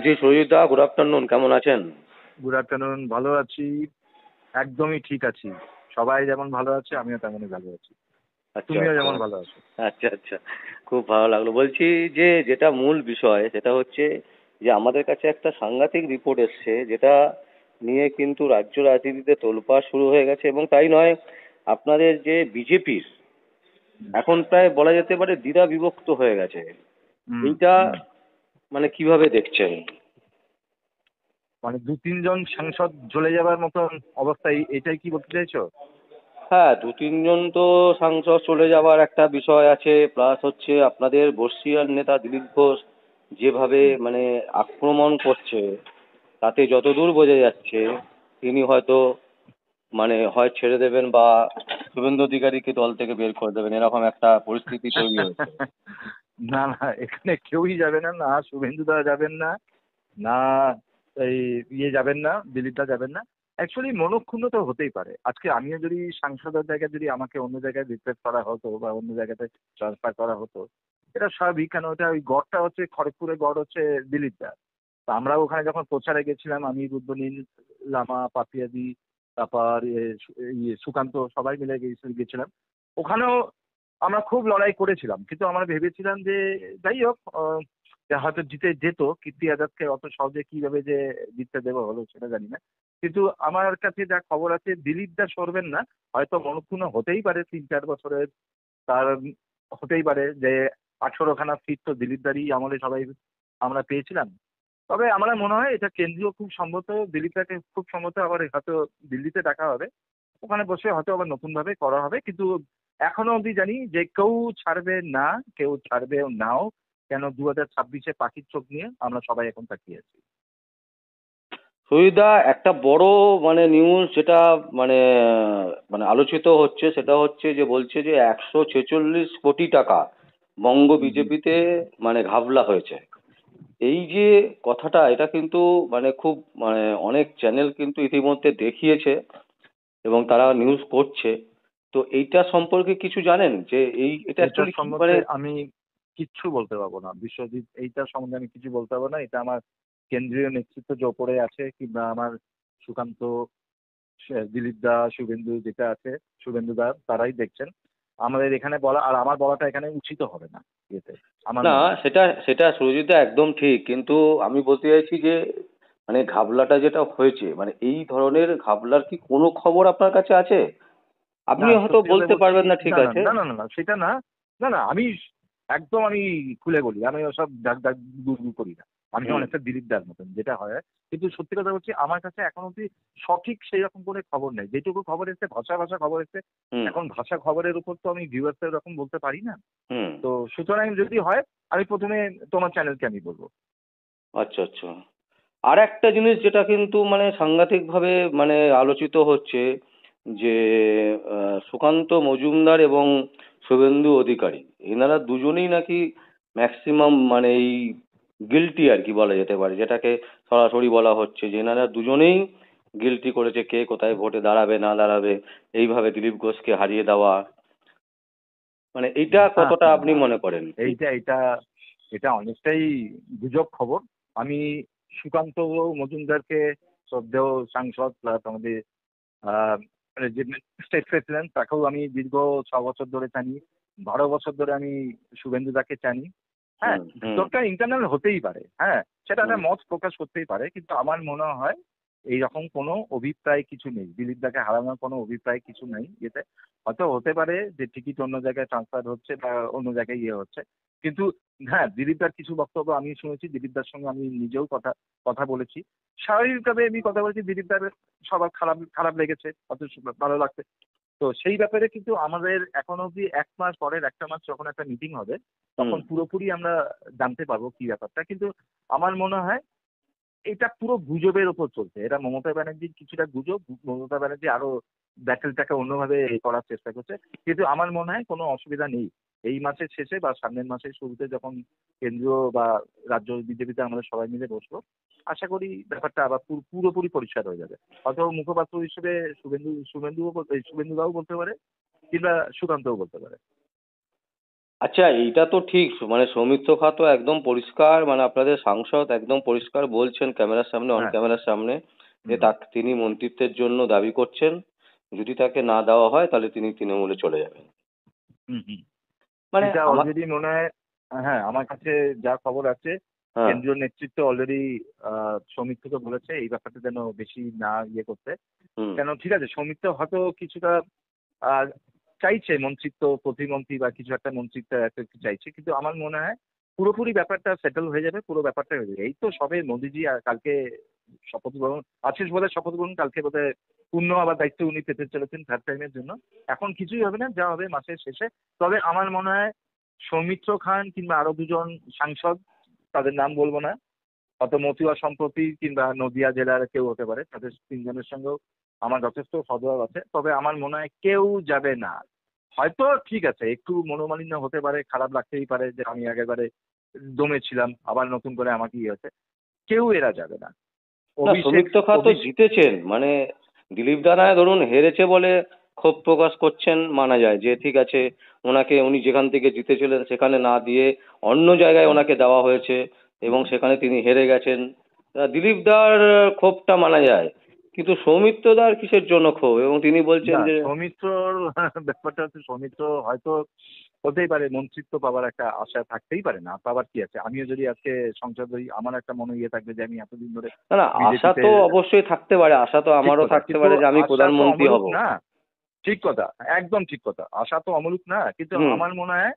বলছি সুজিত দা, good afternoon, কেমন আছেন? Good afternoon. ভালো আছি, একদমই ঠিক আছি। সবাই যেমন ভালো আছে আমিও তেমনই ভালো আছি। আচ্ছা তুমিও আচ্ছা যেমন ভালো আছো। আচ্ছা আচ্ছা, খুব ভালো লাগলো। বলছি যে যেটা মূল বিষয় সেটা হচ্ছে যে আমাদের কাছে একটা সাংঘাতিক রিপোর্ট এসছে, যেটা নিয়ে কিন্তু রাজ্য রাজনীতিতে তোলপাড় শুরু হয়ে গেছে। এবং তাই নয়, আপনাদের যে বিজেপির এখন প্রায় বলা যেতে পারে দ্বিধা বিভক্ত হয়ে গেছে। হুম এইটা হুম। মানে কিভাবে দেখছেন? মানে 2-3 জন সাংসদ জ্বলে যাবার মতন অবস্থায় এটাই কি বলতে চাইছো? হ্যাঁ, দু তিনজন তো সাংসদ চলে যাওয়ার একটা বিষয় আছে, প্লাস হচ্ছে আপনাদের বর্ষীয়ান নেতা দিলীপ ঘোষ যেভাবে হুম। মানে আক্রমণ করছে, তাতে যতদূর বোঝা যাচ্ছে তিনি হয়তো মানে হয় ছেড়ে দেবেন বা শুভেন্দু অধিকারীকে দল থেকে বের করে দেবেন, এরকম একটা পরিস্থিতি তৈরি হয়েছে। না না, এখানে কেউই যাবে না, না শুভেন্দু দা যাবেন না, না এই যাবেন না, দিলীপদা যাবেন না। অ্যাকচুয়ালি মনক্ষুণ্ণ তো হতেই পারে। আজকে আমিও যদি সাংসদের জায়গায় যদি আমাকে অন্য জায়গায় রিপ্লেস করা হতো বা অন্য জায়গাতে ট্রান্সফার করা হতো, এটা স্বাভাবিক। কেন, ওটা ওই গড়টা হচ্ছে খড়গপুরের গড় হচ্ছে দিলীপদা। তো আমরাও ওখানে যখন প্রচারে গেছিলাম, আমি, রুদ্রনীল, লামা, পাপিয়াদি, তারপর সুকান্ত, সবাই মিলে গেছিলাম ওখানেও। আমরা খুব লড়াই করেছিলাম, কিন্তু আমরা ভেবেছিলাম যে যাই হোক, যে হয়তো জিতে যেত। কীর্তি আজাদকে অত সহজে কিভাবে যে জিততে দেওয়া হলো সেটা জানি না। কিন্তু আমার কাছে যা খবর আছে দিলীপ দা সরবেন না। হয়তো মনক্ষুণ্ণ হতেই পারে 3-4 বছরের, তার হতেই পারে যে 18খানা সিট তো দিলীপ দারই আমলে সবাই আমরা পেয়েছিলাম। তবে আমার মনে হয় এটা কেন্দ্রীয়, খুব সম্ভবত দিলীপটাকে খুব সম্ভবত আবার হয়তো দিল্লিতে ডাকা হবে। ওখানে বসে হয়তো আবার নতুনভাবে করা হবে। কিন্তু এখনো অবধি জানি যে কেউ ছাড়বে না, কেউ ছাড়বেও নাও। কেন, 2026-এ পাখির চোখ নিয়ে আমরা সবাই এখন তাকিয়ে আছি। সুবিধা একটা বড় মানে নিউজ যেটা মানে মানে আলোচিত হচ্ছে, সেটা হচ্ছে যে বলছে যে 146 কোটি টাকা বঙ্গ হুম হুম। বিজেপিতে মানে ঘাবলা হয়েছে। এই যে কথাটা, এটা কিন্তু মানে খুব মানে অনেক চ্যানেল কিন্তু ইতিমধ্যে দেখিয়েছে এবং তারা নিউজ করছে। তো এইটা সম্পর্কে কিছু জানেন যে এটা এটার অ্যাকচুয়ালি কি মানে? সম্বন্ধে আমি কিচ্ছু বলতে পারবো না বিশ্বজিৎ। এইটার সম্বন্ধে আমি কিছু বলতে পারবো না। এটা আমার কেন্দ্রীয় নেতৃত্ব যে ওপরে আছে, কিংবা আমার সুকান্ত, দিলীপ দা, শুভেন্দু যেটা আছে, শুভেন্দু দা, তারাই দেখছেন। আমাদের এখানে বলা আর আমার বলাটা এখানে উচিত হবে না ইয়েতে, আমার না, মনে হয়। সেটা সেটা সুরজিৎদা একদম ঠিক, কিন্তু আমি বলতে চাইছি যে মানে ঘাবলাটা যেটা হয়েছে, মানে এই ধরনের ঘাবলার কি কোনো খবর আপনার কাছে আছে? না, আপনি হয়তো সত্যি কথা বলতে বলছি। পারবেন না, ঠিক না না আছে। না না না না, সেটা না। না না, আমি একদম আমি খুলে বলি, আমি ওসব দাগ দাগ দুর্গু করি না। আমি হুম অনেকটা দিলীপ দার মতন যেটা হয়। কিন্তু সত্যি কথা বলছি, আমার কাছে এখন অব্দি সঠিক সেই রকম করে খবর নেই। যেটুকু খবর এসছে, ভাষা ভাষা খবর এসছে। হুম এখন ভাষা খবরের উপর তো আমি ভিউয়ার্সদের এরকম বলতে পারি না। হুম। তো সুতরাং যদি হয়, আমি প্রথমে তোমার চ্যানেলকে আমি বলবো। আচ্ছা আচ্ছা। আর একটা জিনিস যেটা কিন্তু মানে সাংঘাতিকভাবে মানে আলোচিত হচ্ছে, যে সুকান্ত মজুমদার এবং শুভেন্দু অধিকারী, এনারা দুজনেই নাকি ম্যাক্সিমাম মানে এই গিলটি আর কি বলা যেতে পারে, যেটাকে সরাসরি বলা হচ্ছে যে এনারা দুজনেই গিলটি করেছে কে কোথায় ভোটে দাঁড়াবে না দাঁড়াবে, এইভাবে দিলীপ ঘোষকে হারিয়ে দেওয়া। মানে এইটা হ্যাঁ কতটা হ্যাঁ আপনি হ্যাঁ। মনে করেন ঠিক? এইটা এটা এটা অনেকটাই গুজব খবর। আমি সুকান্ত মজুমদারকে, শ্রদ্ধেয় সাংসদ প্লাস আমাদের আহ, মানে যে স্টেট প্রেসিডেন্ট, তাকেও আমি দীর্ঘ 6 বছর ধরে জানি। 12 বছর ধরে আমি শুভেন্দুদাকে জানি। হ্যাঁ, হুম হুম ভিতরটা ইন্টারনাল হতেই পারে, হ্যাঁ, সেটা হুম একটা মত প্রকাশ করতেই পারে। কিন্তু আমার মনে হয় এইরকম কোনো অভিপ্রায় কিছু নেই, দিলীপ দাকে হারানোর কোনো অভিপ্রায় কিছু নেই এতে। হয়তো হতে পারে যে টিকিট অন্য জায়গায় ট্রান্সফার হচ্ছে বা অন্য জায়গায় হচ্ছে। কিন্তু হ্যাঁ, দিলীপ দার কিছু বক্তব্য আমি শুনেছি, দিলীপ দার সঙ্গে আমি নিজেও কথা কথা বলেছি। স্বাভাবিকভাবে আমি কথা বলেছি, দিলীপ দার সবার খারাপ খারাপ লেগেছে, অত ভালো লাগছে। তো সেই ব্যাপারে কিন্তু আমাদের এখন অবধি 1 মাস, পরের একটা মাস যখন একটা মিটিং হবে, হুম। তখন পুরোপুরি আমরা জানতে পারবো কি ব্যাপারটা। কিন্তু আমার মনে হয় এটা পুরো গুজবের ওপর চলছে। এটা মমতা ব্যানার্জির কিছুটা গুজব। মমতা ব্যানার্জি আরো ব্যাটেলটাকে অন্যভাবে করার চেষ্টা করছে। কিন্তু আমার মনে হয় কোনো অসুবিধা নেই। এই মাসের শেষে বা সামনের মাসের শুরুতে যখন কেন্দ্রীয় বা রাজ্য বিজেপিতে আমরা সবাই মিলে বসবো, আশা করি ব্যাপারটা আবার পুরোপুরি পরিষ্কার হয়ে যাবে। হয়তো মুখপাত্র হিসেবে শুভেন্দুবাবু বলতে পারে, কিংবা সুকান্তও বলতে পারে। আচ্ছা, এইটা তো ঠিক, মানে সৌমিত্র খা তো একদম পরিষ্কার, মানে আপনাদের সাংসদ একদম পরিষ্কার বলছেন ক্যামেরার সামনে, অন হ্যাঁ। ক্যামেরার সামনে, যে হুম তিনি মন্ত্রিত্বের জন্য দাবি করছেন। যদি তাকে না দেওয়া হয় তাহলে তিনি তৃণমূলে চলে যাবেন। হুম হুম। মানে এটা আমার, অলরেডি মনে হয়, হ্যাঁ আমার কাছে যা খবর আছে, হ্যাঁ, কেন্দ্রীয় নেতৃত্ব অলরেডি সৌমিত্রকে বলেছে এই ব্যাপারটা যেন বেশি না ইয়ে করতে। হুম, কেন ঠিক আছে, সৌমিত্র হয়তো কিছুটা আহ, চাইছে মন্ত্রিত্ব, প্রতিমন্ত্রী বা কিছু একটা মন্ত্রিত্ব একটা একটু চাইছে, কিন্তু আমার মনে হয় পুরোপুরি ব্যাপারটা সেটেল হয়ে যাবে, পুরো ব্যাপারটা হয়ে যাবে। এই তো সবে মোদিজি আর কালকে শপথ গ্রহণ, আশিস বোধহয় শপথ গ্রহণ, কালকে বোধহয় পূর্ণ আবার দায়িত্ব উনি পেতে চলেছেন থার্ড টাইমের জন্য। এখন কিছুই হবে না, যা হবে মাসের শেষে। তবে আমার মনে হয় সৌমিত্র খান কিংবা আরো দুজন সাংসদ, তাদের নাম বলবো না, অত মতুয়া সম্প্রতি কিংবা নদিয়া জেলার কেউ হতে পারে, তাদের তিনজনের সঙ্গেও আমার যথেষ্ট সদয় আছে। তবে আমার মনে হয় কেউ যাবে না। হয়তো ঠিক আছে, একটু মনোমালিন্য হতে পারে, খারাপ লাগতেই পারে যে আমি আগেরবারে দমে ছিলাম, আবার নতুন করে আমাকে ইয়ে হচ্ছে। কেউ এরা যাবে না। না অভিষেক সৌমিত্র খা তো অভিষেক জিতেছেন, মানে দিলীপ দানায় ধরুন হেরেছে বলে ক্ষোভ প্রকাশ করছেন, মানা যায় যে ঠিক আছে, উনি যেখান থেকে জিতেছিলেন সেখানে না দিয়ে অন্য জায়গায় ওনাকে দেওয়া হয়েছে এবং সেখানে তিনি হেরে গেছেন। দিলীপ দার ক্ষোভটা মানা যায়, কিন্তু সৌমিত্র দার কিসের জন্য ক্ষোভ? এবং তিনি বলছেন না, যে, সৌমিত্রর ব্যাপারটা হচ্ছে সৌমিত্র হয়তো হতেই পারে মন্ত্রিত্ব পাওয়ার একটা আশা থাকতেই পারে, না পাওয়ার কি আছে। আমিও যদি আজকে সংসদ হই, আমার একটা মনে ইয়ে থাকবে যে আমি এতদিন ধরে না না, আশা বিজেপিতে। তো অবশ্যই থাকতে পারে, আশা তো ঠিক আমারও কথা, থাকতে কিন্তু পারে যে আমি আশা তো প্রধানমন্ত্রী অমূলক হব। না। ঠিক কথা, একদম ঠিক কথা, আশা তো অমূলক না, কিন্তু হুম। আমার মনে হয়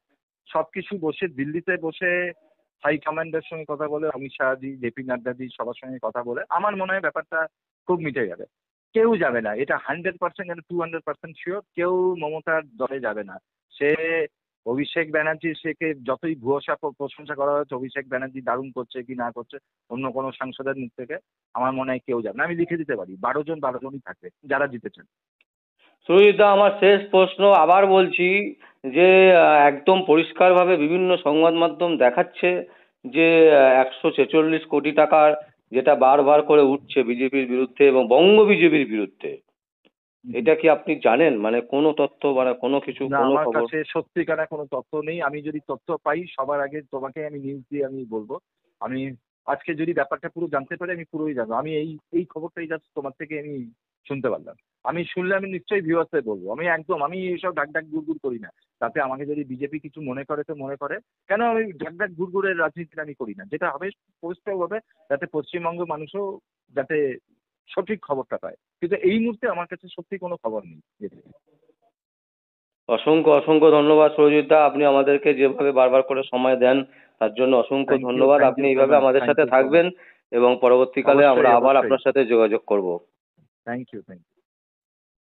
সবকিছু বসে দিল্লিতে বসে হাইকমান্ডের সঙ্গে কথা বলে, অমিত শাহজি, জেপি নাড্ডাজি সবার সঙ্গে কথা বলে আমার মনে হয় ব্যাপারটা খুব মিটে যাবে। কেউ যাবে না, এটা 100% 200% শিওর। কেউ মমতার দলে যাবে না। সে অভিষেক ব্যানার্জি, সেকে যতই ভূয়সা প্রশংসা করা হচ্ছে অভিষেক ব্যানার্জি দারুণ করছে কি না করছে অন্য কোনো সাংসদের মুখ থেকে, আমার মনে হয় কেউ যাবে না। আমি লিখে দিতে পারি 12 জনই থাকবে যারা জিতেছেন। সুজিতদা, আমার শেষ প্রশ্ন আবার বলছি, যে একদম পরিষ্কারভাবে বিভিন্ন সংবাদ মাধ্যম দেখাচ্ছে যে 146 কোটি টাকার, যেটা বারবার করে উঠছে বিজেপির বিরুদ্ধে এবং বঙ্গ বিজেপির বিরুদ্ধে, এটা কি আপনি জানেন? মানে কোনো তথ্য, মানে কোনো কিছু, না, কোনো আমার খবর? কাছে সত্যিকারের কোনো তথ্য নেই। আমি যদি তথ্য পাই সবার আগে তোমাকে আমি নিউজ দিয়ে আমি বলবো। আমি আজকে যদি ব্যাপারটা পুরো জানতে পারি আমি পুরোই জানবো। আমি এই এই খবরটাই জাস্ট তোমার থেকে আমি শুনতে পারলাম। আমি শুনলে আমি নিশ্চয়ই ভিউয়ার্সদের বলবো। আমি এইসব ঢাক ঢাক গুড় করি না। তাতে আমাকে যদি বিজেপি কিছু মনে করে তো মনে করে। কেন আমি ঢাক ঢাক গুড়ের রাজনীতিটা আমি করি না। যেটা হবে পরিষ্কার হবে, যাতে পশ্চিমবঙ্গের মানুষও যাতে সঠিক খবরটা পায়। কিন্তু এই মুহূর্তে আমার কাছে সত্যি কোনো খবর নেই। অসংখ্য অসংখ্য ধন্যবাদ সুরজিৎদা, আপনি আমাদেরকে যেভাবে বারবার করে সময় দেন তার জন্য অসংখ্য ধন্যবাদ। থ্যাংক আপনি ইউ সো এইভাবে মাচ, আমাদের থ্যাংক সাথে ইউ সো থাকবেন মাচ। এবং পরবর্তীকালে আমরা অবশ্যই, আবার অবশ্যই। আপনার সাথে যোগাযোগ করব। Thank you, thank you.